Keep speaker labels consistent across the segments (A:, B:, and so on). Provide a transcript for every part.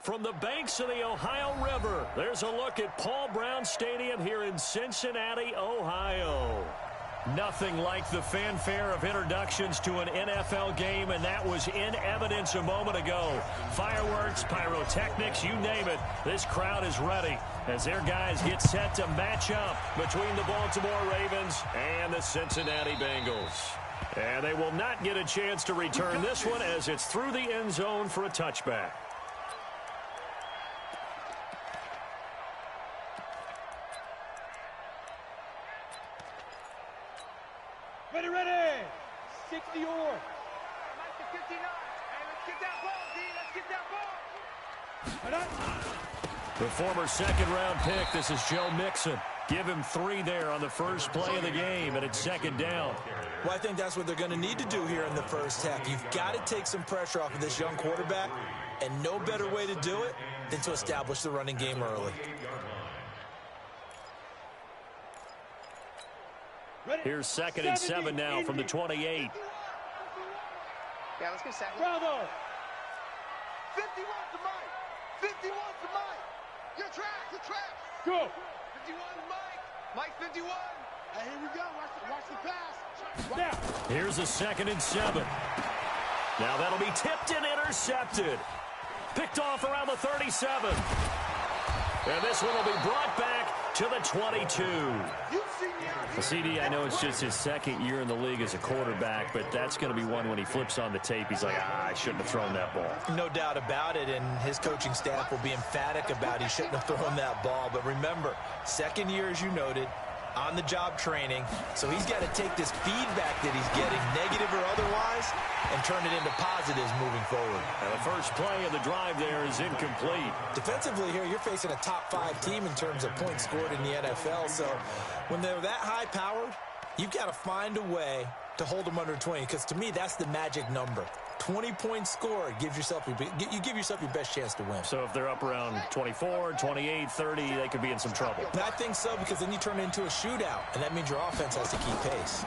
A: From the banks of the Ohio River, there's a look at Paul Brown Stadium here in Cincinnati, Ohio. Nothing like the fanfare of introductions to an NFL game, and that was in evidence a moment ago. Fireworks, pyrotechnics, you name it. This crowd is ready as their guys get set to match up between the Baltimore Ravens and the Cincinnati Bengals. And they will not get a chance to return this one as it's through the end zone for a touchback.
B: Ready. 60 or. 59. Hey,
C: let's get that ball, D. Let's get that ball.
A: The former second-round pick, this is Joe Mixon. Give him 3 there on the first play of the game, and it's second down.
D: Well, I think that's what they're going to need to do here in the first half. You've got to take some pressure off of this young quarterback, and no better way to do it than to establish the running game early.
A: Here's 2nd and 7 now from the 28.
C: Yeah, let's get second.
B: Bravo.
C: 51 to Mike. 51 to Mike. You're trash.
B: Go.
C: 51 to Mike. Mike 51. Hey, here we go. Watch the pass.
B: Now.
A: Here's a 2nd and 7. Now that'll be tipped and intercepted. Picked off around the 37. And this one will be brought back to the 22. Well, CD, I know it's just his second year in the league as a quarterback, but that's going to be one when he flips on the tape. He's like, I shouldn't have thrown that ball.
D: No doubt about it, and his coaching staff will be emphatic about he shouldn't have thrown that ball. But remember, second year, as you noted, on-the-job training, so he's got to take this feedback that he's getting, negative or otherwise, and turn it into positives moving forward.
A: And the first play of the drive there is incomplete.
D: Defensively here, you're facing a top-5 team in terms of points scored in the NFL, so when they're that high-powered, you've got to find a way to hold them under 20, because to me, that's the magic number. 20 points scored gives yourself you give yourself your best chance to win.
A: So if they're up around 24, 28, 30, they could be in some trouble.
D: And I think so, because then you turn it into a shootout, and that means your offense has to keep pace.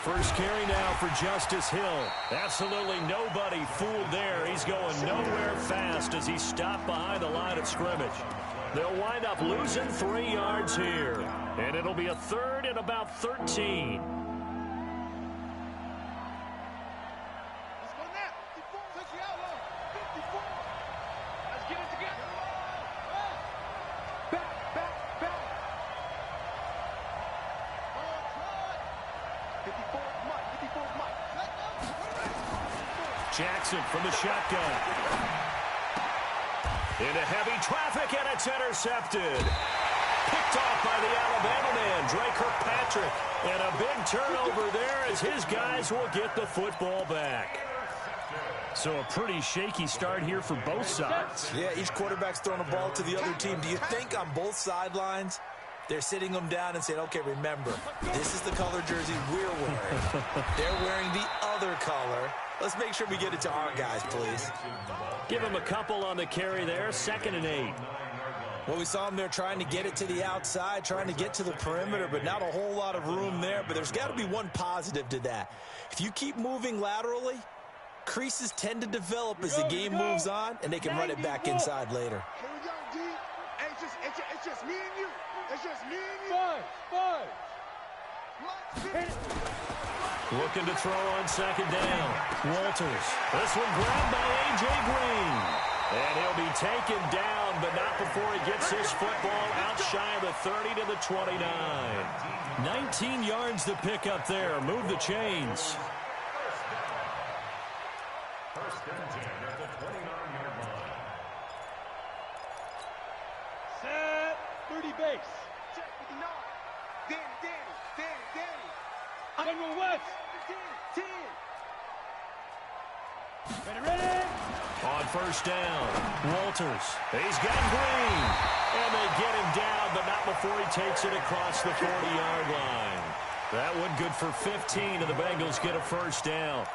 A: First carry now for Justice Hill. Absolutely nobody fooled there. He's going nowhere fast as he stopped behind the line of scrimmage. They'll wind up losing 3 yards here, and it'll be a 3rd and about 13. Jackson from the shotgun. Into heavy traffic, and it's intercepted. Picked off by the Alabama man, Dre Kirkpatrick. And a big turnover there as his guys will get the football back. So a pretty shaky start here for both sides.
D: Yeah, each quarterback's throwing a ball to the other team. Do you think on both sidelines they're sitting them down and saying, okay, remember, this is the color jersey we're wearing. They're wearing the other color. Let's make sure we get it to our guys, please.
A: Give him a couple on the carry there, 2nd and 8.
D: Well, we saw him there trying to get it to the outside, trying to get to the perimeter, but not a whole lot of room there. But there's got to be one positive to that. If you keep moving laterally, creases tend to develop as the game moves on, and they can run it back inside later.
C: Here we go, D. Hey, it's just me and you. It's just me and you.
B: Five.
A: Looking to throw on 2nd down. Walters. This one grabbed by A.J. Green. And he'll be taken down, but not before he gets his football out shy of the 30 to the 29. 19 yards to pick up there. Move the chains.
E: First and 10 at the 29-yard line.
B: Set. 30 base.
C: Check 59. Danny.
B: General West.
C: 10.
B: Ready.
A: On first down, Walters. He's got Green. And they get him down, but not before he takes it across the 40-yard line. That one good for 15, and the Bengals get a first down.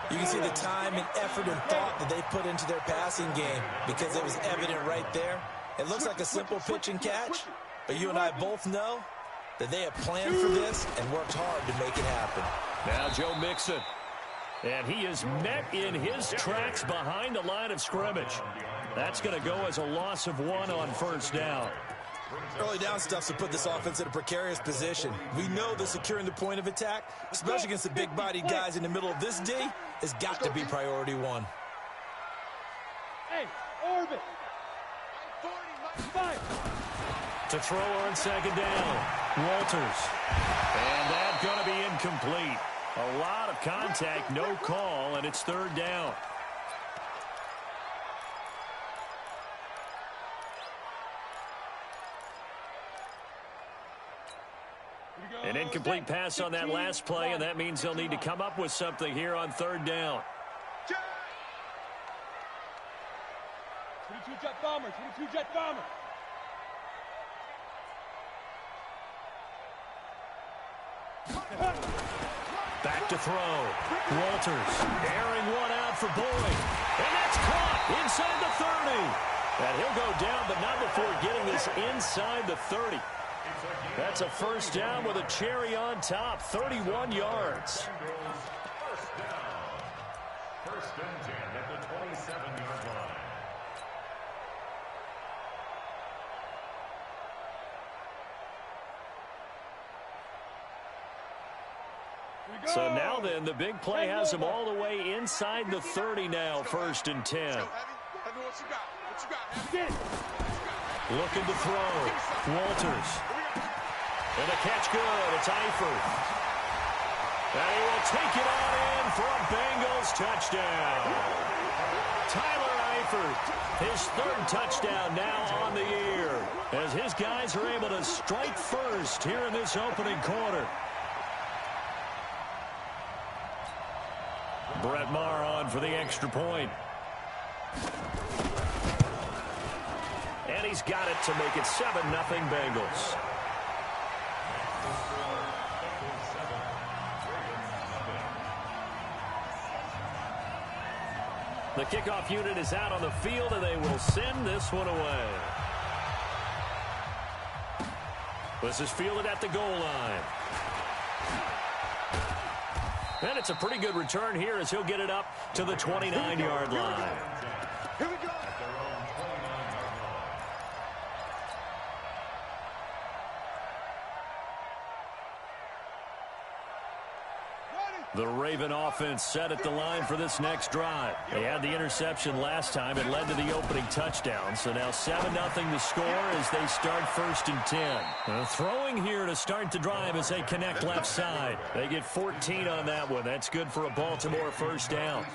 D: You can see the time and effort and thought that they put into their passing game because it was evident right there. It looks like a simple pitch and catch, but you and I both know that they have planned for this and worked hard to make it happen.
A: Now Joe Mixon. And he is met in his tracks behind the line of scrimmage. That's going to go as a loss of 1 on first down.
D: Early down stuff's to put this offense in a precarious position. We know that securing the point of attack, especially against the big-bodied guys in the middle of this D, has got to be priority 1.
B: Hey, orbit.
A: To throw on second down, Walters. And that's going to be incomplete. A lot of contact, no call, and it's third down. An incomplete pass on that last play, and that means they'll need to come up with something here on third down.
B: 22 jet bomber, 22 jet bomber.
A: Back to throw. Walters airing one out for Boyd. And that's caught inside the 30. And he'll go down, but not before getting this inside the 30. That's a first down with a cherry on top, 31 yards.
E: First down. First and 10 at the 27-yard line.
A: So now then, the big play has him all the way inside the 30 now, first and 10. Looking to throw. Walters. And a catch good. It's Eifert. And he will take it on in for a Bengals touchdown. Tyler Eifert, his third touchdown now on the year, as his guys are able to strike first here in this opening quarter. Brett Maher on for the extra point. And he's got it to make it 7-0 Bengals. The kickoff unit is out on the field, and they will send this one away. This is fielded at the goal line. And it's a pretty good return here as he'll get it up to the 29-yard line.
B: Here we go.
A: The Raven offense set at the line for this next drive. They had the interception last time. It led to the opening touchdown. So now 7-0 the score as they start first and 10. Throwing here to start the drive as they connect left side. They get 14 on that one. That's good for a Baltimore first down.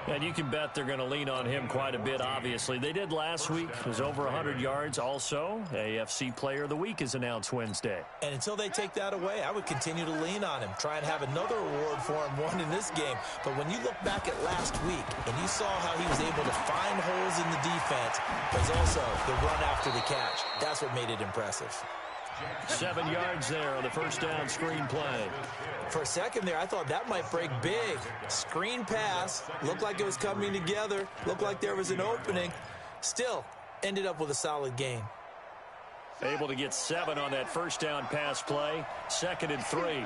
A: And you can bet they're going to lean on him quite a bit, obviously. They did last week. It was over 100 yards. Also, AFC Player of the Week is announced Wednesday.
D: And until they take that away, I would continue to lean on him. Try and have another award for him, one in this game. But when you look back at last week, and you saw how he was able to find holes in the defense, but also the run after the catch. That's what made it impressive.
A: 7 yards there on the first down screen play.
D: For a second there, I thought that might break big. Screen pass. Looked like it was coming together. Looked like there was an opening. Still, ended up with a solid gain.
A: Able to get 7 on that first down pass play. 2nd and 3.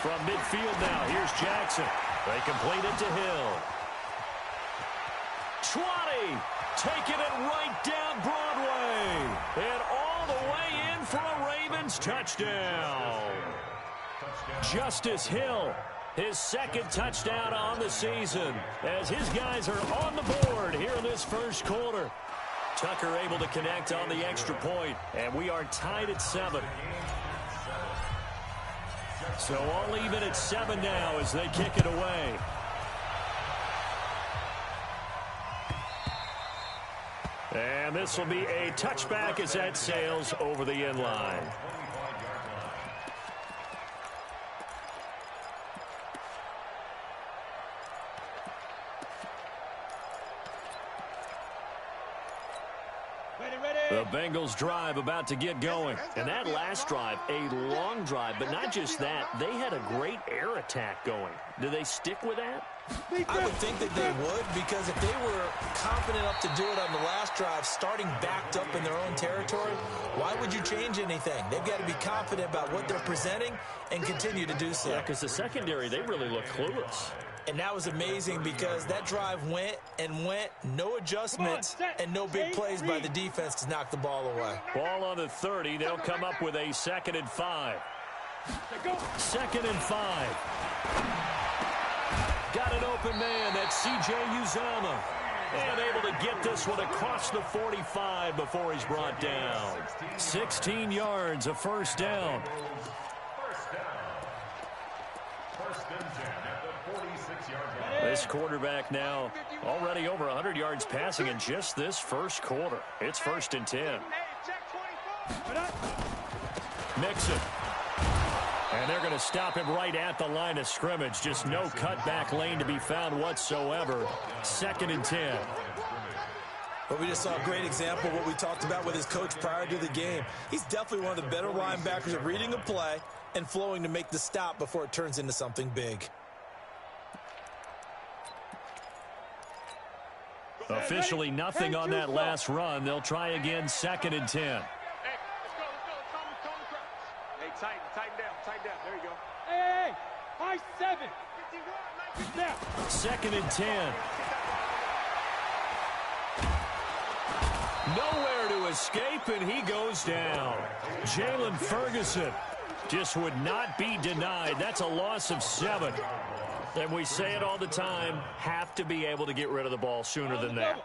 A: From midfield now, here's Jackson. They complete it to Hill. 20. Taking it right down Broadway. And all the way in for a Ravens touchdown. Justice Hill, his 2nd touchdown on the season, as his guys are on the board here in this first quarter. Tucker able to connect on the extra point, and we are tied at 7. So all even at 7 now as they kick it away. And this will be a touchback as that sails over the end line. The Bengals drive about to get going. And that last drive, a long drive, but not just that. They had a great air attack going. Do they stick with that?
D: I would think that they would, because if they were confident enough to do it on the last drive, starting backed up in their own territory, why would you change anything? They've got to be confident about what they're presenting and continue to do so.
A: Yeah, because the secondary, they really look clueless.
D: And that was amazing because that drive went and went, no adjustments and no big plays by the defense to knock the ball away.
A: Ball on the 30. They'll come up with a 2nd and 5. 2nd and 5. Got an open man. That's C.J. Uzomah. And able to get this one across the 45 before he's brought down. 16 yards, a first down. This quarterback now already over 100 yards passing in just this first quarter. It's 1st and 10. Mixon. And they're going to him right at the line of scrimmage. Just no cutback lane to be found whatsoever. 2nd and 10.
D: But we just saw a great example of what we talked about with his coach prior to the game. He's definitely one of the better linebackers at reading a play and flowing to make the stop before it turns into something big.
A: Officially nothing on that last run. They'll try again, 2nd and 10.
C: Hey, let's go. Hey, tighten down. There you go.
B: Hey, high 7. Now.
A: 2nd and 10. Nowhere to escape, and he goes down. Jalen Ferguson just would not be denied. That's a loss of 7. And we say it all the time, have to be able to get rid of the ball sooner than that.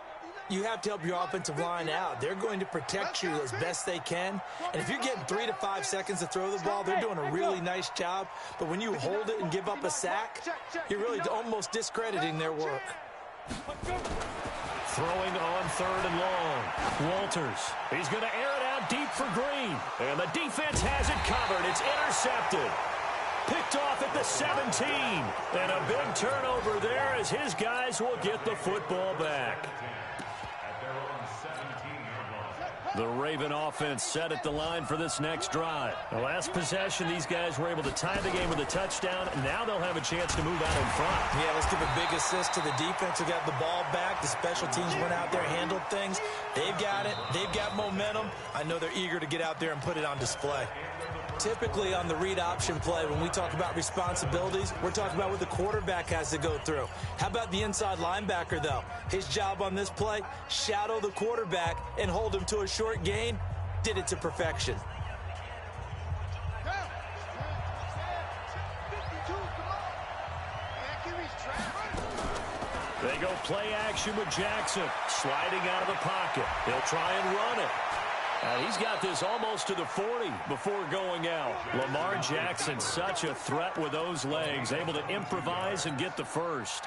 D: You have to help your offensive line out. They're going to protect you as best they can. And if you're getting 3 to 5 seconds to throw the ball, they're doing a really nice job. But when you hold it and give up a sack, you're really almost discrediting their work.
A: Throwing on 3rd and long. Walters. He's going to air it out deep for Green. And the defense has it covered. It's intercepted. Picked off at the 17. And a big turnover there as his guys will get the football back. The Raven offense set at the line for this next drive. The last possession, these guys were able to tie the game with a touchdown. Now they'll have a chance to move out in front.
D: Yeah, let's give a big assist to the defense who got the ball back. The special teams went out there, handled things. They've got it. They've got momentum. I know they're eager to get out there and put it on display. Typically on the read option play, when we talk about responsibilities, we're talking about what the quarterback has to go through. How about the inside linebacker, though? His job on this play, shadow the quarterback and hold him to a short gain. Did it to perfection.
A: They go play action with Jackson. Sliding out of the pocket. He'll try and run it. He's got this almost to the 40 before going out. Lamar Jackson, such a threat with those legs, able to improvise and get the first.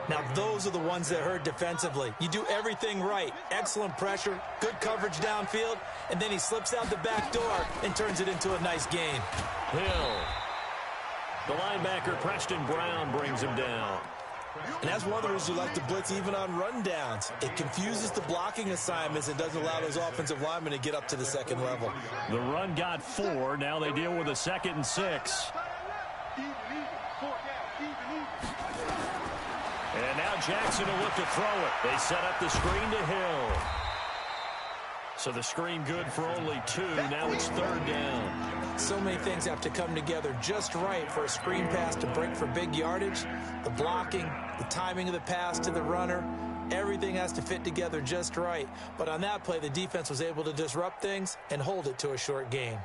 D: Now, those are the ones that hurt defensively. You do everything right. Excellent pressure, good coverage downfield, and then he slips out the back door and turns it into a nice gain.
A: Hill. The linebacker, Preston Brown, brings him down.
D: And that's one of the reasons you like to blitz even on rundowns. It confuses the blocking assignments and doesn't allow those offensive linemen to get up to the second level.
A: The run got 4. Now they deal with a 2nd and 6. And now Jackson will look to throw it. They set up the screen to Hill. So the screen good for only 2. Now it's 3rd down.
D: So many things have to come together just right for a screen pass to break for big yardage. The blocking, the timing of the pass to the runner, everything has to fit together just right. But on that play, the defense was able to disrupt things and hold it to a short gain.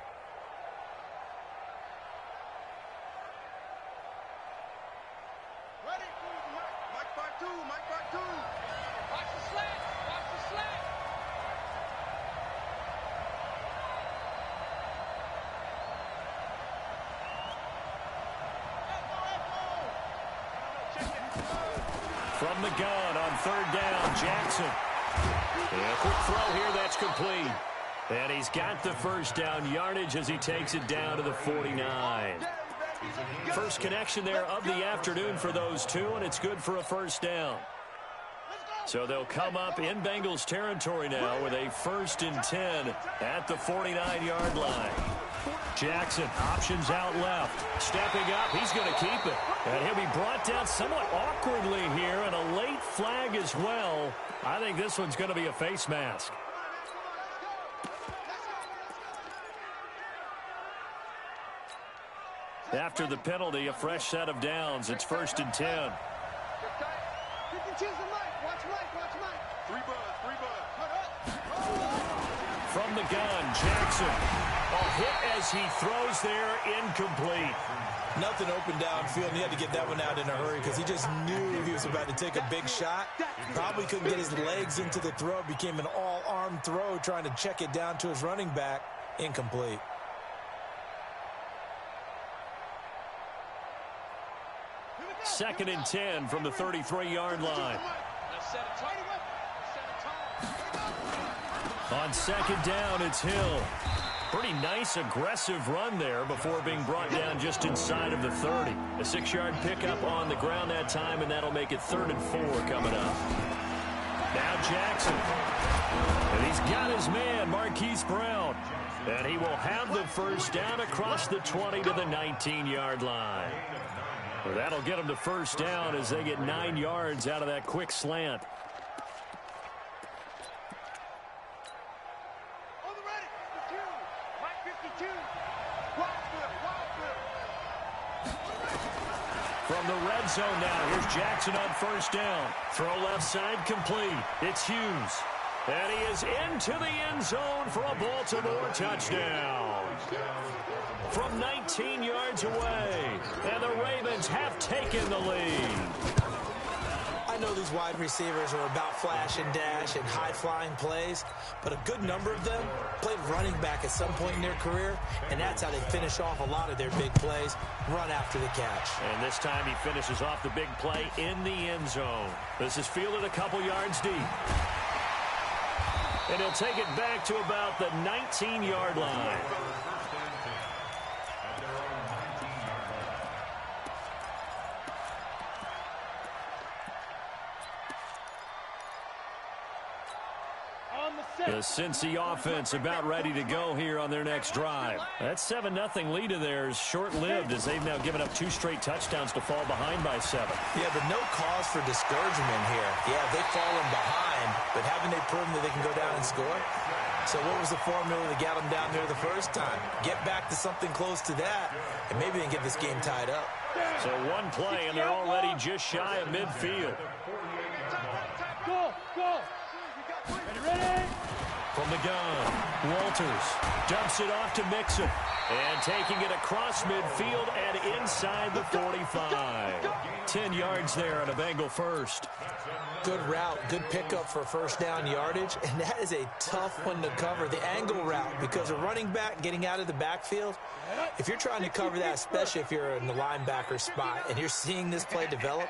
A: From the gun on 3rd down, Jackson. A quick throw here, that's complete. And he's got the first down yardage as he takes it down to the 49. First connection there of the afternoon for those two, and it's good for a first down. So they'll come up in Bengals territory now with a 1st and 10 at the 49-yard line. Jackson options out left. Stepping up, he's going to keep it. And he'll be brought down somewhat awkwardly here, and a late flag as well. I think this one's going to be a face mask. After the penalty, a fresh set of downs. It's 1st and 10. From the gun, Jackson. A hit as he throws there, incomplete.
D: Nothing open downfield, and he had to get that one out in a hurry because he just knew he was about to take a big shot. Probably couldn't get his legs into the throw. It became an all-arm throw, trying to check it down to his running back. Incomplete.
A: Second and 10 from the 33-yard line. On second down, it's Hill. Pretty nice, aggressive run there before being brought down just inside of the 30. A 6-yard pickup on the ground that time, and that'll make it 3rd and 4 coming up. Now Jackson. And he's got his man, Marquise Brown. And he will have the first down across the 20 to the 19-yard line. Well, that'll get them to first down as they get 9 yards out of that quick slant. From the red zone now, here's Jackson on first down. Throw left side complete. It's Hughes. And he is into the end zone for a Baltimore touchdown. From 19 yards away. And the Ravens have taken the lead.
D: I know these wide receivers are about flash and dash and high-flying plays, but a good number of them played running back at some point in their career, and that's how they finish off a lot of their big plays, run after the catch.
A: And this time he finishes off the big play in the end zone. This is fielded a couple yards deep. And he'll take it back to about the 19-yard line. The Cincy offense about ready to go here on their next drive. That 7-0 lead of theirs short-lived as they've now given up 2 straight touchdowns to fall behind by 7.
D: Yeah, but no cause for discouragement here. Yeah, they've fallen behind, but haven't they proven that they can go down and score? So what was the formula that got them down there the first time? Get back to something close to that, and maybe they can get this game tied up.
A: So one play, and they're already just shy of midfield.
B: Go! Ready?
A: From the gun, Walters dumps it off to Mixon. And taking it across midfield and inside the 45. 10 yards there on a Bengal first.
D: Good route, good pickup for first down yardage, and that is a tough one to cover, the angle route, because a running back getting out of the backfield, if you're trying to cover that, especially if you're in the linebacker spot and you're seeing this play develop,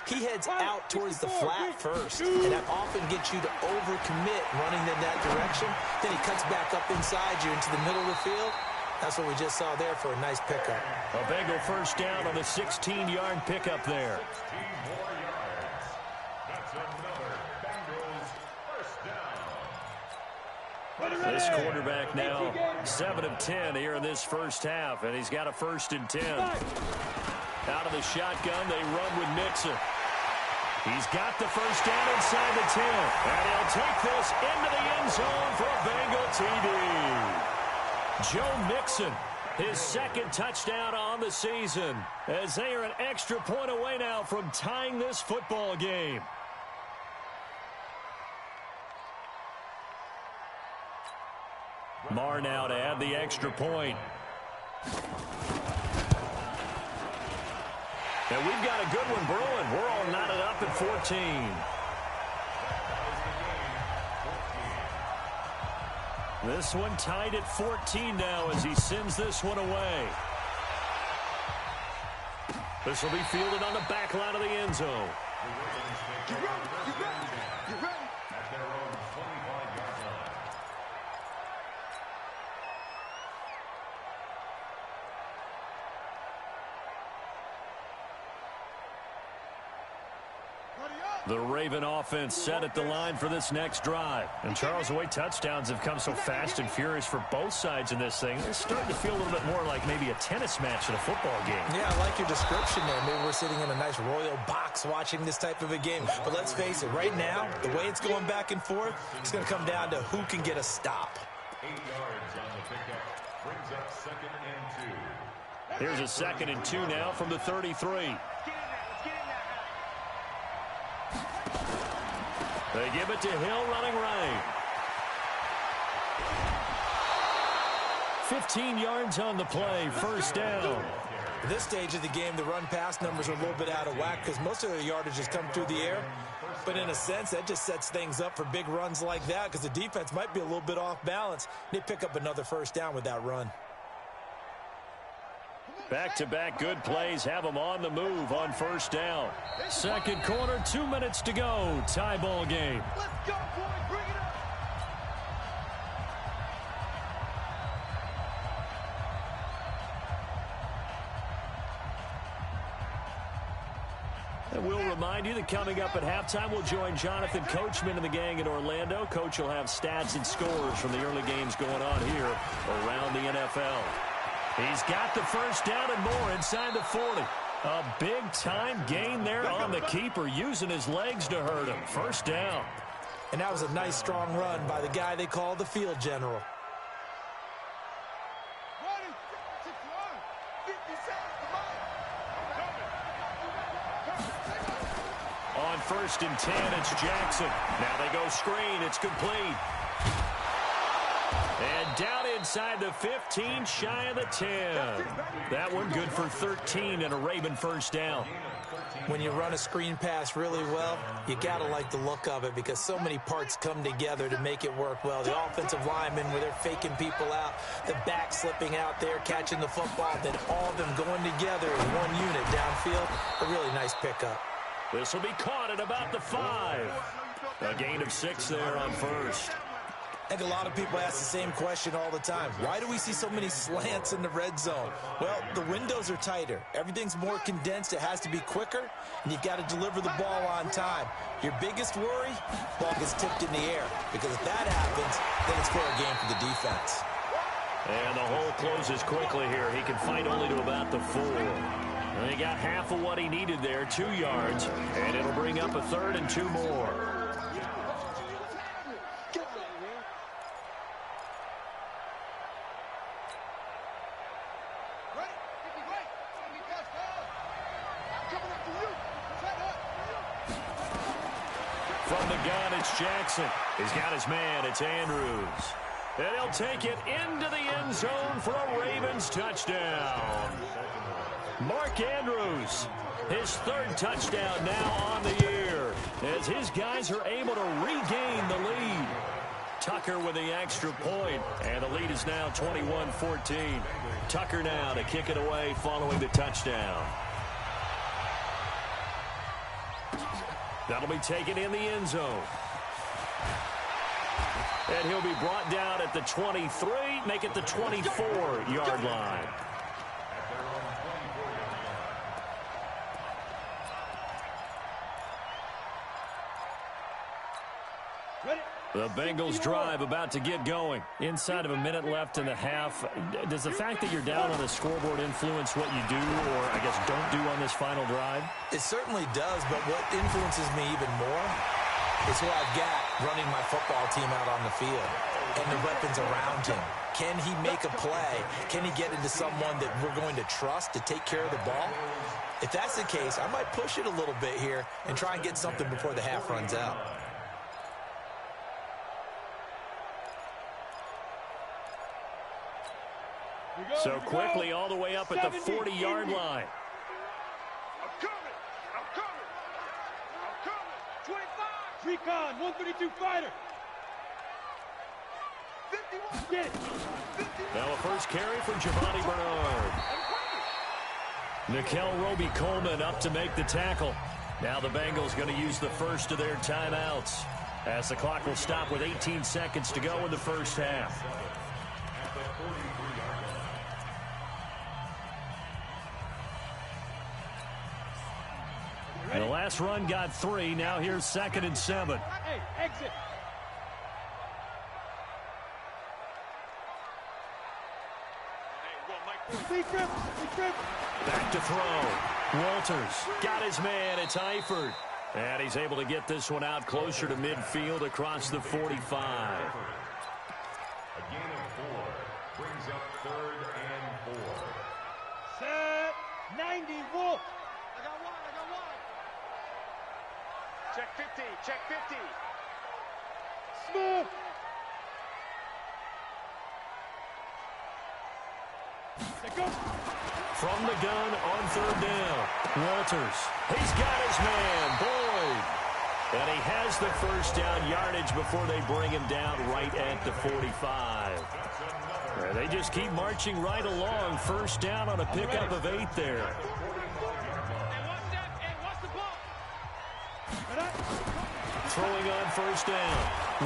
D: he heads out towards the flat first, and that often gets you to overcommit running in that direction. Then he cuts back up inside you into the middle of the field. That's what we just saw there for a nice pickup.
A: A Bengal first down on the 16-yard pickup there. This quarterback now 7 of 10 here in this first half, and he's got a 1st and 10. Out of the shotgun, they run with Mixon. He's got the first down inside the 10, and he'll take this into the end zone for a Bengal TD. Joe Mixon, his 2nd touchdown on the season, as they are an extra point away now from tying this football game. Marr now to add the extra point. And we've got a good one brewing. We're all knotted up at 14. This one tied at 14 now as he sends this one away. This will be fielded on the back line of the end zone. The Raven offense set at the line for this next drive. And Charles, the way touchdowns have come so fast and furious for both sides in this thing, it's starting to feel a little bit more like maybe a tennis match in a football game.
D: Yeah, I like your description there. Maybe we're sitting in a nice royal box watching this type of a game. But let's face it, right now, the way it's going back and forth, it's going to come down to who can get a stop.
E: 8 yards on the pickup. Brings up 2nd and 2.
A: Here's a 2nd and 2 now from the 33. They give it to Hill running right. 15 yards on the play, first down.
D: At this stage of the game, the run-pass numbers are a little bit out of whack because most of their yardage has come through the air. But in a sense, that just sets things up for big runs like that because the defense might be a little bit off balance. They pick up another first down with that run.
A: Back-to-back good plays have them on the move on first down. Second quarter, 2 minutes to go. Tie ball game.
C: Let's go, boys. Bring it up.
A: And we'll remind you that coming up at halftime, we'll join Jonathan Coachman and the gang in Orlando. Coach will have stats and scores from the early games going on here around the NFL. He's got the first down and more inside the 40. A big-time gain there on the keeper, using his legs to hurt him. First down.
D: And that was a nice, strong run by the guy they call the field general.
C: 50
A: On 1st and 10, it's Jackson. Now they go screen. It's complete. And down inside the 15, shy of the 10. That one good for 13 and a Raven first down.
D: When you run a screen pass really well, you got to like the look of it because so many parts come together to make it work well. The offensive linemen, where they're faking people out, the back slipping out there, catching the football, then all of them going together as one unit downfield. A really nice pickup.
A: This will be caught at about the 5. A gain of 6 there on first.
D: I think a lot of people ask the same question all the time. Why do we see so many slants in the red zone? Well, the windows are tighter. Everything's more condensed. It has to be quicker, and you've got to deliver the ball on time. Your biggest worry, ball gets tipped in the air, because if that happens, then it's fair game for the defense.
A: And the hole closes quickly here. He can fight only to about the 4. And he got half of what he needed there, 2 yards, and it'll bring up a 3rd and 2 more. From the gun, it's Jackson. He's got his man. It's Andrews. And he'll take it into the end zone for a Ravens touchdown. Mark Andrews, his 3rd touchdown now on the year, as his guys are able to regain the lead. Tucker with the extra point, and the lead is now 21-14. Tucker now to kick it away following the touchdown. That'll be taken in the end zone. And he'll be brought down at the 23, make it the 24-yard line. The Bengals drive about to get going. Inside of a minute left in the half. Does the fact that you're down on the scoreboard influence what you do, or I guess don't do on this final drive?
D: It certainly does, but what influences me even more is who I've got running my football team out on the field and the weapons around him. Can he make a play? Can he get into someone that we're going to trust to take care of the ball? If that's the case, I might push it a little bit here and try and get something before the half runs out.
A: So quickly all the way up at the 40-yard line.
C: I'm coming. 25.
B: Recon, 132 fighter.
C: 51.
B: Get it.
C: 50.
A: Now a first carry for Giovanni Bernard. Nickel Roby-Coleman up to make the tackle. Now the Bengals going to use the first of their timeouts, as the clock will stop with 18 seconds to go in the first half. The last run got 3. Now here's 2nd and 7.
B: Hey, exit.
A: Back to throw. Walters got his man. It's Eifert. And he's able to get this one out closer to midfield across the 45.
E: A gain of 4 brings up 3rd and 4.
B: Set. 90, Wolf.
C: I got one. Check 50, check 50.
B: Smith. There goes.
A: From the gun on 3rd down. Walters. He's got his man, Boyd. And he has the first down yardage before they bring him down right at the 45. And they just keep marching right along. First down on a pickup of 8 there. Throwing on first down.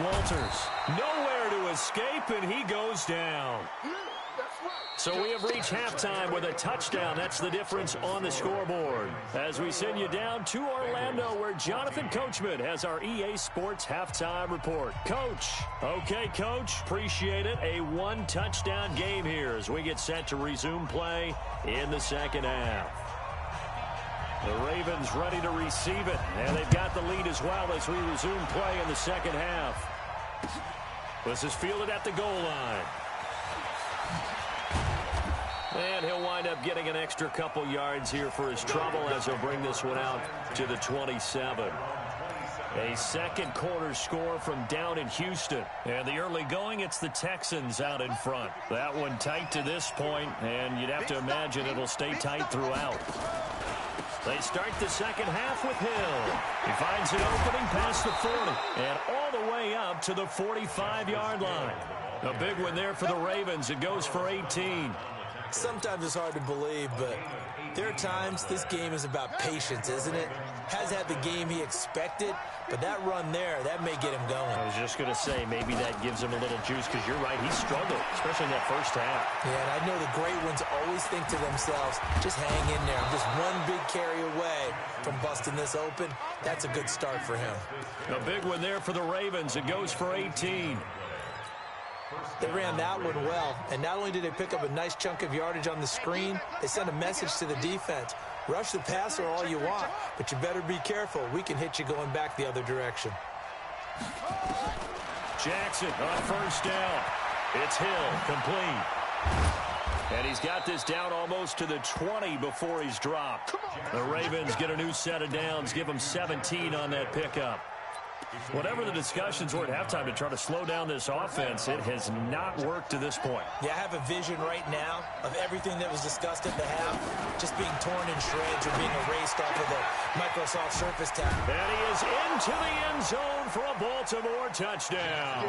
A: Walters. Nowhere to escape, and he goes down. So we have reached halftime with a touchdown. That's the difference on the scoreboard. As we send you down to Orlando, where Jonathan Coachman has our EA Sports halftime report. Coach. Okay, Coach. Appreciate it. A 1-touchdown game here as we get set to resume play in the second half. The Ravens ready to receive it, and they've got the lead as well as we resume play in the second half. This is fielded at the goal line. And he'll wind up getting an extra couple yards here for his trouble as he'll bring this one out to the 27. A second quarter score from down in Houston. And the early going, it's the Texans out in front. That one tight to this point, and you'd have to imagine it'll stay tight throughout. They start the second half with Hill. He finds an opening past the 40 and all the way up to the 45-yard line. A big one there for the Ravens. It goes for 18.
D: Sometimes it's hard to believe, but there are times this game is about patience, isn't it? Has had the game he expected, but that run there, that may get him going.
A: I was just going to say, maybe that gives him a little juice, because you're right, he struggled, especially in that first half.
D: Yeah, and I know the great ones always think to themselves, just hang in there. I'm just one big carry away from busting this open. That's a good start for him.
A: A big one there for the Ravens. It goes for 18.
D: They ran that one well, and not only did they pick up a nice chunk of yardage on the screen, they sent a message to the defense. Rush the passer all you want, but you better be careful. We can hit you going back the other direction.
A: Jackson on first down. It's Hill, complete. And he's got this down almost to the 20 before he's dropped. The Ravens get a new set of downs, give them 17 on that pickup. Whatever the discussions were at halftime to try to slow down this offense, it has not worked to this point.
D: Yeah, I have a vision right now of everything that was discussed at the half just being torn in shreds or being erased off of the Microsoft Surface tab.
A: And he is into the end zone for a Baltimore touchdown.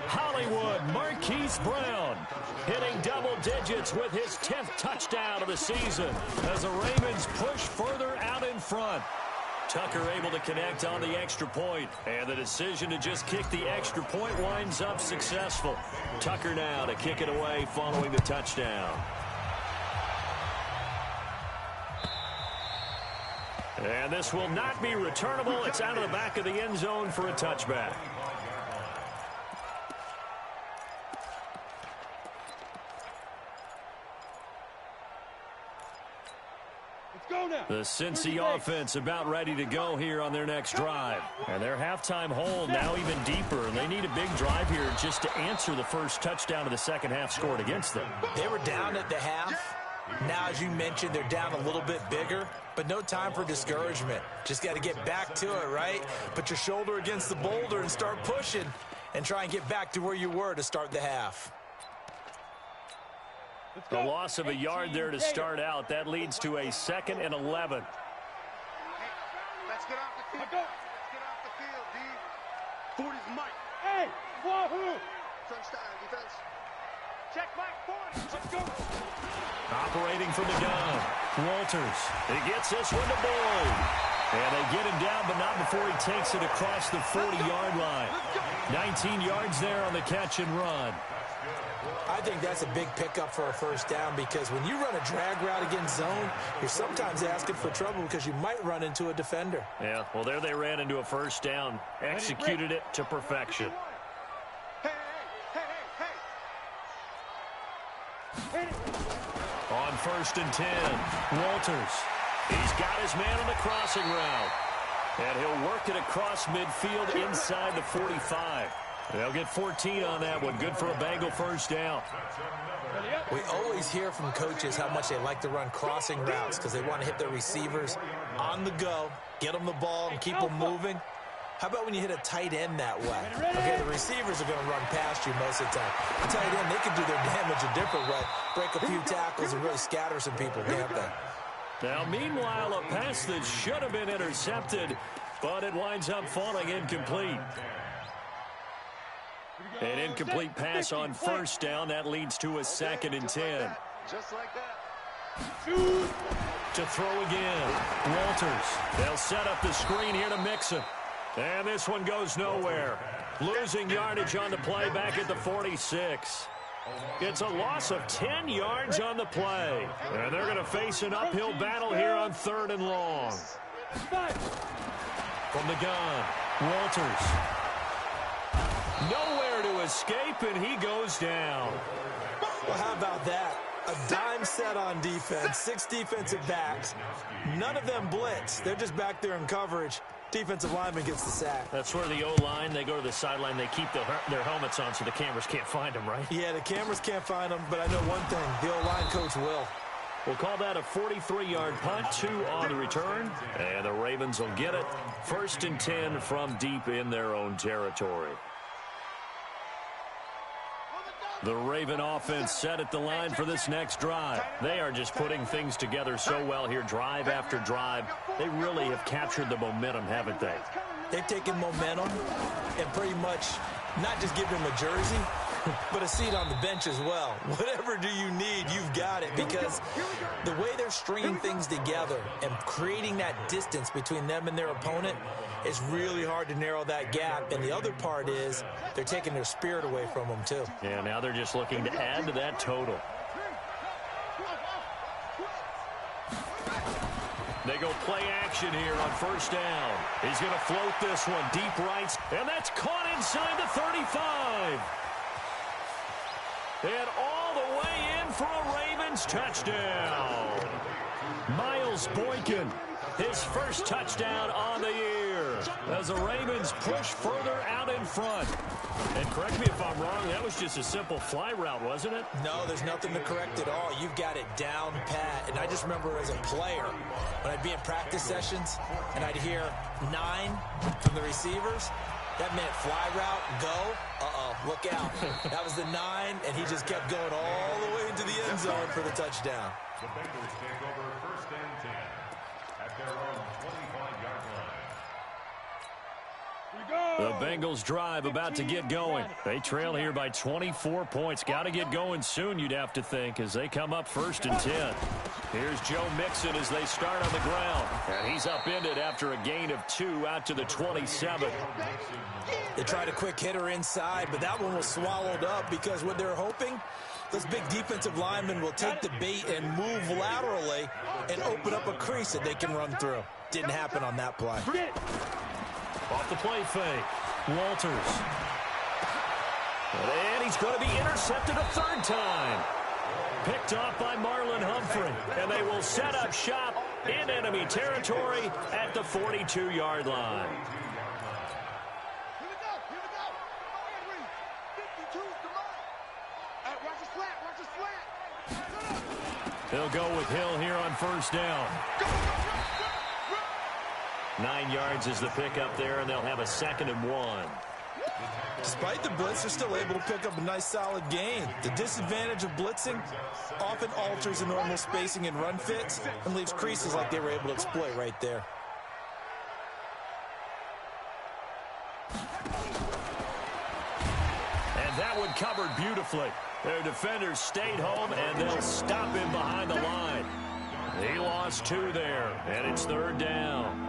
A: Hollywood Marquise Brown hitting double digits with his 10th touchdown of the season as the Ravens push further out in front. Tucker able to connect on the extra point, and the decision to just kick the extra point winds up successful. Tucker now to kick it away following the touchdown. And this will not be returnable. It's out of the back of the end zone for a touchback. The Cincy offense about ready to go here on their next drive. And their halftime hole now even deeper. And they need a big drive here just to answer the first touchdown of the second half scored against them.
D: They were down at the half. Now, as you mentioned, they're down a little bit bigger. But no time for discouragement. Just got to get back to it, right? Put your shoulder against the boulder and start pushing. And try and get back to where you were to start the half.
A: The loss of a yard there to start out. That leads to a 2nd and 11.
C: Let's get off the field. Let's get off the field, D. 40's Mike.
B: Hey, wahoo!
C: Touchdown, defense. Check Mike, 40. Let's go.
A: Operating from the gun. Walters. He gets this one to Boyd. And they get him down, but not before he takes it across the 40-yard line. 19 yards there on the catch and run.
D: I think that's a big pickup for a first down because when you run a drag route against zone, you're sometimes asking for trouble because you might run into a defender.
A: Yeah, well, there they ran into a first down, executed it to perfection. On 1st and 10, Walters. He's got his man on the crossing route. And he'll work it across midfield inside the 45. They'll get 14 on that one. Good for a Bengal first down.
D: We always hear from coaches how much they like to run crossing routes because they want to hit their receivers on the go, get them the ball, and keep them moving. How about when you hit a tight end that way? Okay, the receivers are going to run past you most of the time. The tight end, they can do their damage a different way, break a few tackles and really scatter some people, can't they?
A: Now, meanwhile, a pass that should have been intercepted, but it winds up falling incomplete. An incomplete pass on first down. That leads to a 2nd and 10.
C: Just like that.
A: To throw again. Walters. They'll set up the screen here to Mixon. And this one goes nowhere. Losing yardage on the play back at the 46. It's a loss of 10 yards on the play. And they're going to face an uphill battle here on 3rd and long. From the gun, Walters. Nowhere to escape, and he goes down.
D: Well, how about that? A dime set on defense, 6 defensive backs. None of them blitz. They're just back there in coverage. Defensive lineman gets the sack.
A: That's where the O-line, they go to the sideline, they keep their helmets on so the cameras can't find them, right?
D: Yeah, the cameras can't find them, but I know one thing. The O-line coach will.
A: We'll call that a 43-yard punt, 2 on the return, and the Ravens will get it. 1st and 10 from deep in their own territory. The Raven offense set at the line for this next drive. They are just putting things together so well here, drive after drive. They really have captured the momentum, haven't they?
D: They've taken momentum and pretty much not just give them a jersey, but a seat on the bench as well. Whatever do you need, you've got it, because the way they're stringing things together and creating that distance between them and their opponent is really hard to narrow that gap. And the other part is they're taking their spirit away from them, too.
A: Yeah, now they're just looking to add to that total. They go play action here on first down. He's going to float this one deep right, and that's caught inside the 35. And all the way in for a Ravens touchdown. Miles Boykin, his first touchdown on the year as the Ravens push further out in front. And correct me if I'm wrong, that was just a simple fly route, wasn't it?
D: No, there's nothing to correct at all. You've got it down pat. And I just remember as a player, when I'd be in practice sessions and I'd hear 9 from the receivers, that meant fly route, go, look out. That was the 9, and he just kept going all the way into the end zone for the touchdown.
E: The Bengals take over 1st and 10 at their own 25-yard line.
A: The Bengals drive about to get going. They trail here by 24 points. Got to get going soon, you'd have to think, as they come up 1st and 10. Here's Joe Mixon as they start on the ground. And he's upended after a gain of 2 out to the 27.
D: They tried a quick hitter inside, but that one was swallowed up because what they're hoping, those big defensive linemen will take the bait and move laterally and open up a crease that they can run through. Didn't happen on that play.
A: Off the play fake, Walters. And he's going to be intercepted a 3rd time. Picked off by Marlon Humphrey. And they will set up shop in enemy territory at the 42-yard line.
C: Here we go. 52's the mark. Watch his flat.
A: They'll go with Hill here on first down. 9 yards is the pickup there, and they'll have a 2nd and 1.
D: Despite the blitz, they're still able to pick up a nice solid gain. The disadvantage of blitzing often alters the normal spacing and run fits and leaves creases like they were able to exploit right there.
A: And that one covered beautifully. Their defenders stayed home, and they'll stop him behind the line. He lost 2 there, and it's 3rd down.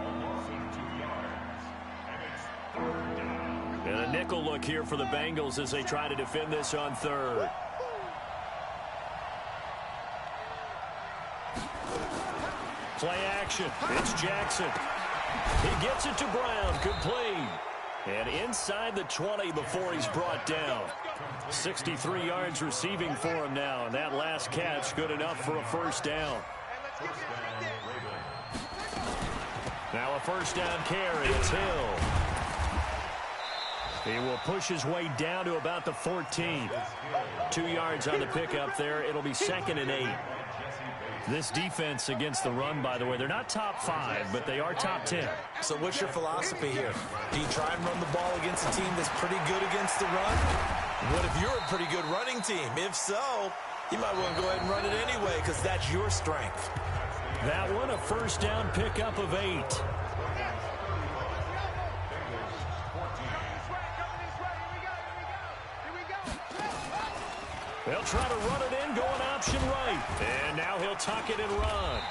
A: And a nickel look here for the Bengals as they try to defend this on third. Play action. It's Jackson. He gets it to Brown. Complete. And inside the 20 before he's brought down. 63 yards receiving for him now. And that last catch good enough for a first down. Now a first down carry. It's Hill. He will push his way down to about the 14. 2 yards on the pickup there. It'll be 2nd and 8. This defense against the run, by the way, they're not top 5, but they are top 10.
D: So what's your philosophy here? Do you try and run the ball against a team that's pretty good against the run? What if you're a pretty good running team? If so, you might want to go ahead and run it anyway because that's your strength.
A: That one, a first down pickup of 8. They'll try to run it in, going option right. And now he'll tuck it and run.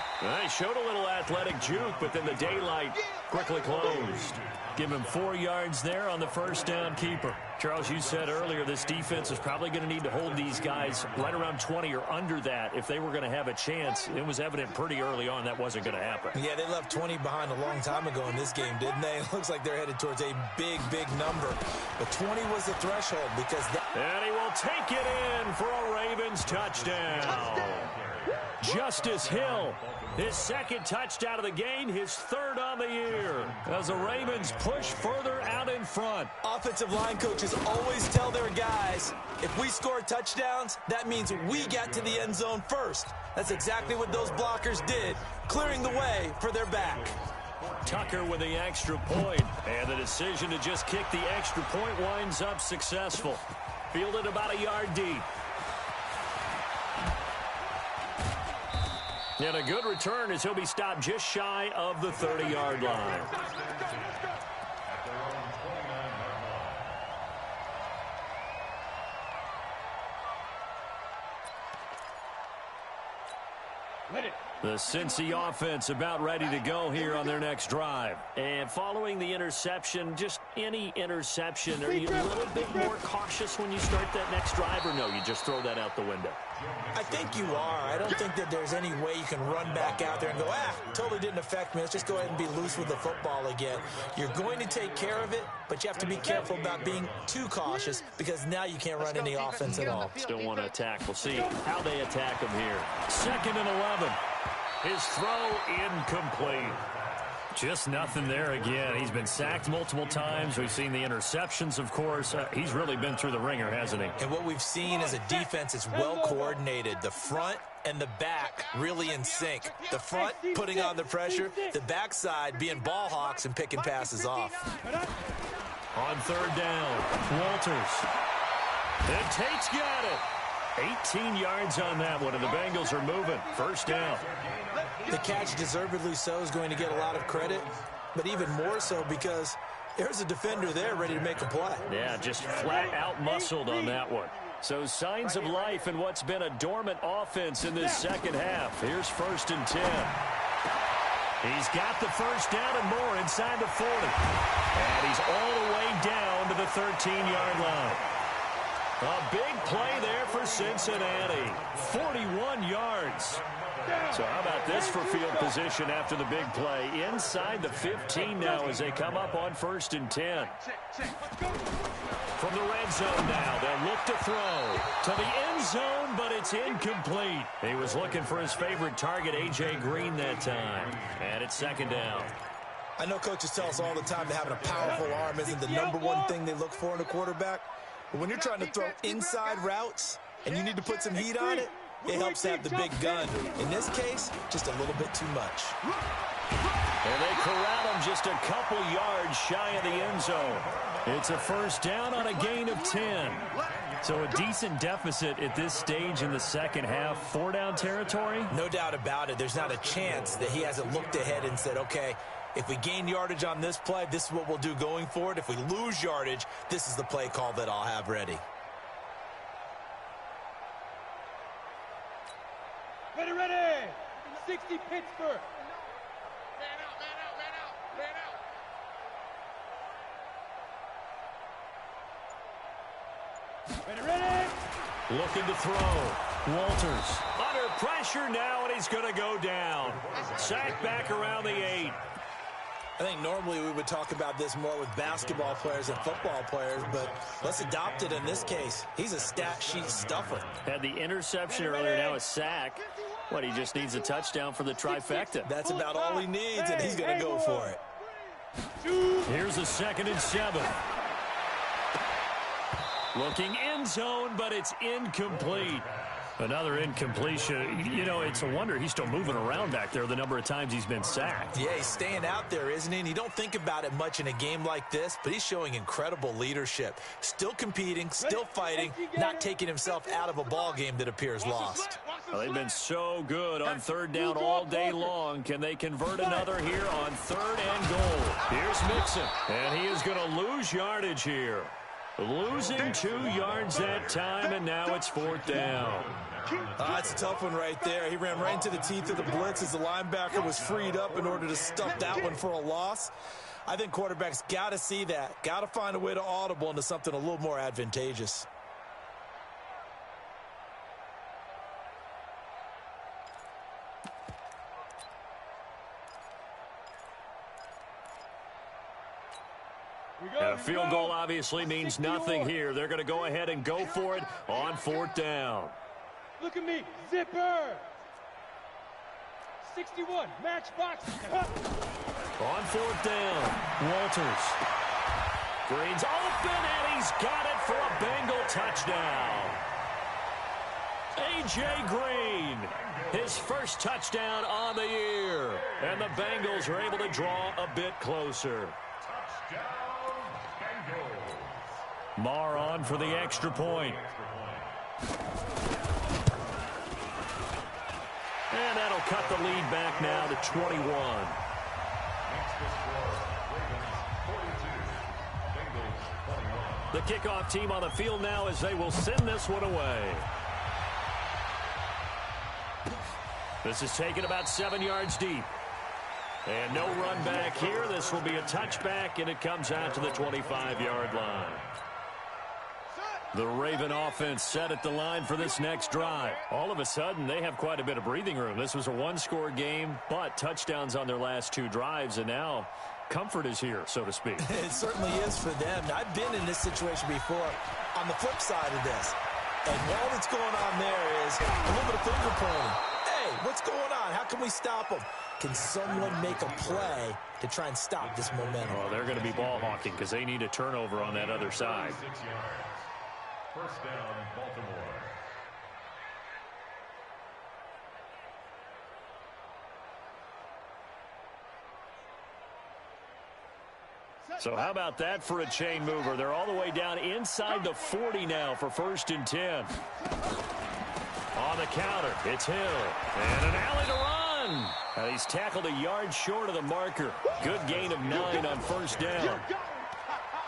A: He showed a little athletic juke, but then the daylight quickly closed. Give him 4 yards there on the first down keeper. Charles, you said earlier this defense is probably going to need to hold these guys right around 20 or under that if they were going to have a chance. It was evident pretty early on that wasn't going to happen.
D: Yeah, they left 20 behind a long time ago in this game, didn't they? It looks like they're headed towards a big, big number. But 20 was the threshold because that...
A: And he will take it in for a Ravens touchdown. Justice Hill, his 2nd touchdown of the game, his 3rd on the year. As the Ravens push further out in front.
D: Offensive line coaches always tell their guys, if we score touchdowns, that means we got to the end zone first. That's exactly what those blockers did, clearing the way for their back.
A: Tucker with the extra point, and the decision to just kick the extra point winds up successful. Fielded about a yard deep. And a good return as he'll be stopped just shy of the 30-yard line. The Cincy offense about ready to go here on their next drive. And following the interception, just any interception, are you a little bit more cautious when you start that next drive, or no, you just throw that out the window?
D: I think you are. I don't think that there's any way you can run back out there and go, totally didn't affect me. Let's just go ahead and be loose with the football again. You're going to take care of it, but you have to be careful about being too cautious because now you can't run any offense at all.
A: Still want to attack. We'll see how they attack him here. 2nd and 11. His throw incomplete. Just nothing there again. He's been sacked multiple times. We've seen the interceptions, of course. He's really been through the ringer, hasn't he?
D: And what we've seen is a defense that's well coordinated. The front and the back really in sync. The front putting on the pressure. The backside being ball hawks and picking passes off.
A: On 3rd down, Walters. And Tate's got it. 18 yards on that one, and the Bengals are moving. First down.
D: The catch, deservedly so, is going to get a lot of credit, but even more so because there's a defender there ready to make a play.
A: Yeah, just flat out muscled on that one. So signs of life in what's been a dormant offense in this second half. Here's 1st and 10. He's got the first down and more inside the 40. And he's all the way down to the 13-yard line. A big play there for Cincinnati. 41 yards. So how about this for field position after the big play? Inside the 15 now as they come up on 1st and 10. From the red zone now, they'll look to throw to the end zone, but it's incomplete. He was looking for his favorite target, A.J. Green, that time. And it's 2nd down.
D: I know coaches tell us all the time that having a powerful arm isn't the #1 thing they look for in a quarterback. But when you're trying to throw inside routes and you need to put some heat on it, it helps have the big gun. In this case, just a little bit too much.
A: And they corral him just a couple yards shy of the end zone. It's a first down on a gain of 10. So a decent deficit at this stage in the second half. 4-down territory?
D: No doubt about it. There's not a chance that he hasn't looked ahead and said, okay, if we gain yardage on this play, this is what we'll do going forward. If we lose yardage, this is the play call that I'll have ready.
B: Ready! 60 Pittsburgh. Ready.
A: Looking to throw. Walters under pressure now, and he's going to go down. Sacked back around the 8.
D: I think normally we would talk about this more with basketball players and football players, but let's adopt it in this case. He's a stat sheet stuffer.
A: Had the interception earlier, now a sack. What, he just needs a touchdown for the trifecta.
D: That's about all he needs, and he's going to go for it.
A: Here's a 2nd and 7. Looking end zone, but it's incomplete. Another incompletion. You know, it's a wonder he's still moving around back there the number of times he's been sacked.
D: Yeah, he's staying out there, isn't he? And you don't think about it much in a game like this, but he's showing incredible leadership. Still competing, still fighting, not taking himself out of a ball game that appears lost.
A: Well, they've been so good on 3rd down all day long. Can they convert another here on 3rd and goal? Here's Mixon, and he is going to lose yardage here. Losing 2 yards that time, and now it's 4th down.
D: That's a tough one right there. He ran right into the teeth of the blitz as the linebacker was freed up in order to stuff that one for a loss. I think quarterbacks got to see that. Got to find a way to audible into something a little more advantageous.
A: And a field goal obviously means nothing here. They're going to go ahead and go for it on 4th down.
B: Look at me, zipper. 61, matchbox.
A: On 4th down, Walters. Green's open, and he's got it for a Bengal touchdown. A.J. Green, his first touchdown on the year. And the Bengals are able to draw a bit closer. Marr on for the extra point. And that'll cut the lead back now to 21. The kickoff team on the field now as they will send this one away. This is taken about 7 yards deep. And no run back here. This will be a touchback, and it comes out to the 25-yard line. The Raven offense set at the line for this next drive. All of a sudden, they have quite a bit of breathing room. This was a one-score game, but touchdowns on their last 2 drives, and now comfort is here, so to speak.
D: It certainly is for them. I've been in this situation before on the flip side of this. And all that's going on there is a little bit of finger pointing. Hey, what's going on? How can we stop them? Can someone make a play to try and stop this momentum?
A: Well, they're going to be ball hawking because they need a turnover on that other side.
E: 1st down, Baltimore.
A: So how about that for a chain mover? They're all the way down inside the 40 now for 1st and 10. On the counter, it's Hill. And an alley to run. And he's tackled a yard short of the marker. Good gain of 9 on 1st down.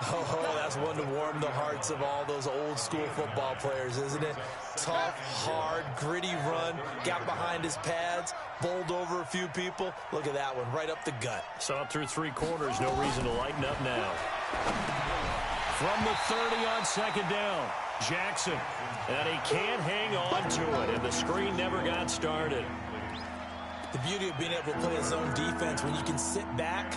D: Oh, that's one to warm the hearts of all those old school football players, isn't it? Tough, hard, gritty run, got behind his pads, bowled over a few people. Look at that one, right up the gut.
A: So up through 3 quarters, no reason to lighten up now. From the 30 on 2nd down, Jackson. And he can't hang on to it, and the screen never got started.
D: The beauty of being able to play his own defense when you can sit back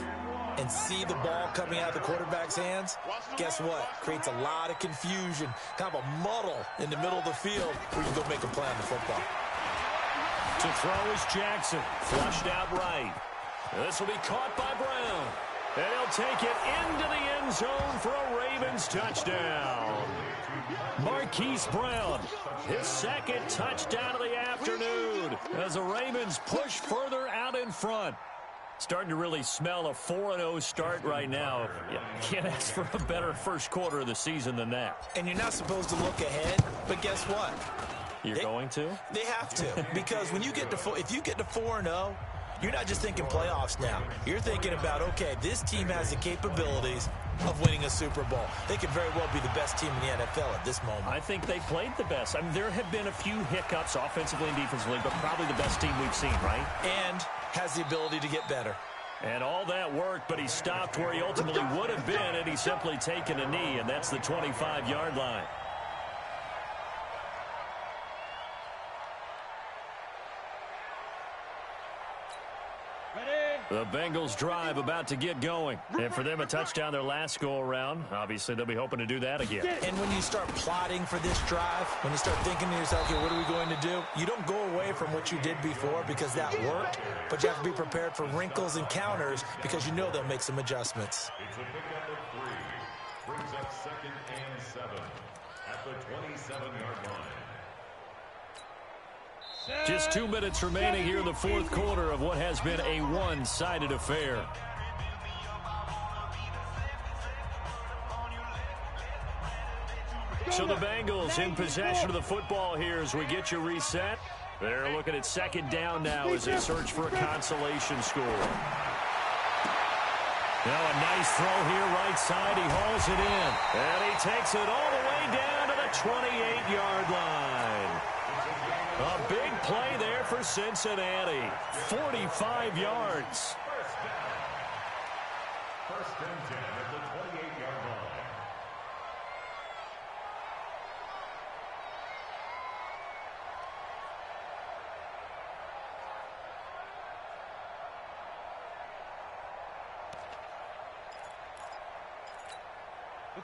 D: and see the ball coming out of the quarterback's hands, guess what? Creates a lot of confusion, kind of a muddle in the middle of the field where you can go make a play on the football.
A: To throw is Jackson, flushed out right. This will be caught by Brown. And he'll take it into the end zone for a Ravens touchdown. Marquise Brown, his 2nd touchdown of the afternoon as the Ravens push further out in front. Starting to really smell a 4-0 start right now. You can't ask for a better first quarter of the season than that.
D: And you're not supposed to look ahead, but guess what?
A: You're going to?
D: They have to, because when you get to if you get to 4-0, you're not just thinking playoffs now. You're thinking about, okay, this team has the capabilities of winning a Super Bowl. They could very well be the best team in the NFL at this moment.
A: I think they played the best. I mean, there have been a few hiccups offensively and defensively, but probably the best team we've seen, right?
D: And has the ability to get better.
A: And all that worked, but he stopped where he ultimately would have been, and he's simply taken a knee, and that's the 25-yard line. The Bengals drive about to get going. And for them, a touchdown their last go-around. Obviously, they'll be hoping to do that again.
D: And when you start plotting for this drive, when you start thinking to yourself, okay, what are we going to do? You don't go away from what you did before because that worked, but you have to be prepared for wrinkles and counters because you know they'll make some adjustments.
E: It's a pickup of 3. Brings up 2nd and 7 at the 27-yard line.
A: Just 2 minutes remaining here in the fourth quarter of what has been a one-sided affair. So the Bengals in possession of the football here as we get you reset. They're looking at 2nd down now as they search for a consolation score. Now a nice throw here right side. He hauls it in. And he takes it all the way down to the 28-yard line. A big play there for Cincinnati. 45 yards.
E: First and 10 at the 28-yard line.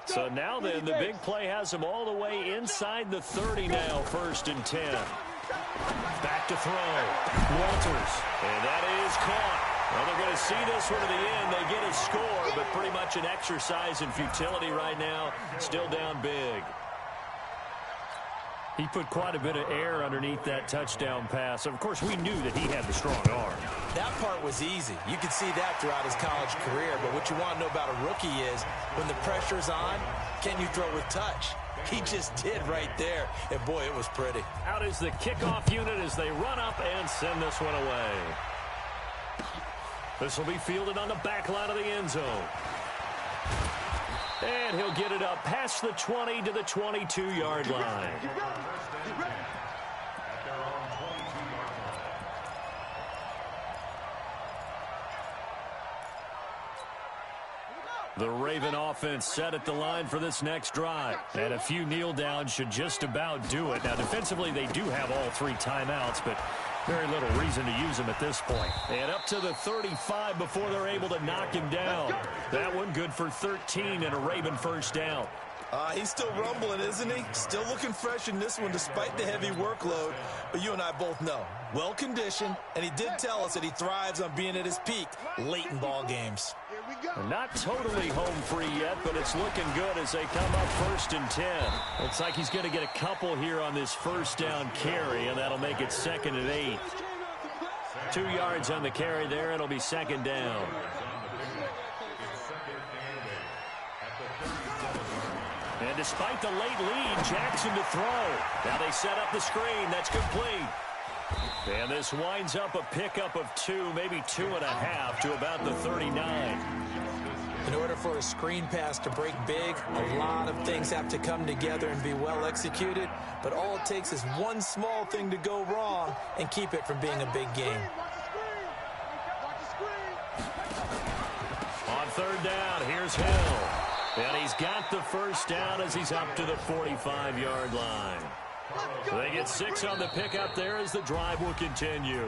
A: So now then, the big play has them all the way inside the 30 now, 1st and 10. Back to throw. Walters. And that is caught. Well, they're going to see this one to the end. They get a score, but pretty much an exercise in futility right now. Still down big. He put quite a bit of air underneath that touchdown pass. Of course, we knew that he had the strong arm.
D: That part was easy. You could see that throughout his college career. But what you want to know about a rookie is when the pressure's on, can you throw with touch? He just did right there. And, boy, it was pretty.
A: Out is the kickoff unit as they run up and send this one away. This will be fielded on the back line of the end zone. And he'll get it up past the 20 to the 22-yard line. The Raven offense set at the line for this next drive. And a few kneel downs should just about do it. Now, defensively, they do have all 3 timeouts, but very little reason to use them at this point. And up to the 35 before they're able to knock him down. That one good for 13 and a Raven first down.
D: He's still rumbling, isn't he? Still looking fresh in this one despite the heavy workload. But you and I both know, well-conditioned, and he did tell us that he thrives on being at his peak late in ball games.
A: Not totally home free yet, but it's looking good as they come up 1st and 10. Looks like he's going to get a couple here on this first down carry, and that'll make it 2nd and 8. 2 yards on the carry there. It'll be 2nd down. And despite the late lead, Jackson to throw. Now they set up the screen. That's complete. And this winds up a pickup of 2, maybe 2.5 to about the 39.
D: In order for a screen pass to break big, a lot of things have to come together and be well executed. But all it takes is one small thing to go wrong and keep it from being a big game.
A: On 3rd down, here's Hill. And he's got the first down as he's up to the 45-yard line. They get 6 on the pickup there as the drive will continue.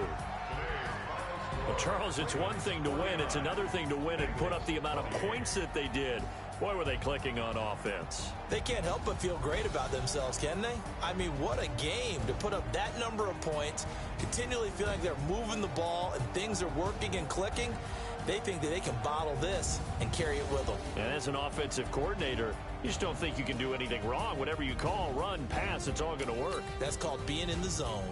A: Well, Charles, it's one thing to win. It's another thing to win and put up the amount of points that they did. Boy, were they clicking on offense.
D: They can't help but feel great about themselves, can they? I mean, what a game to put up that number of points, continually feel like they're moving the ball and things are working and clicking. They think that they can bottle this and carry it with them.
A: And as an offensive coordinator, you just don't think you can do anything wrong. Whatever you call, run, pass, it's all going to work.
D: That's called being in the zone.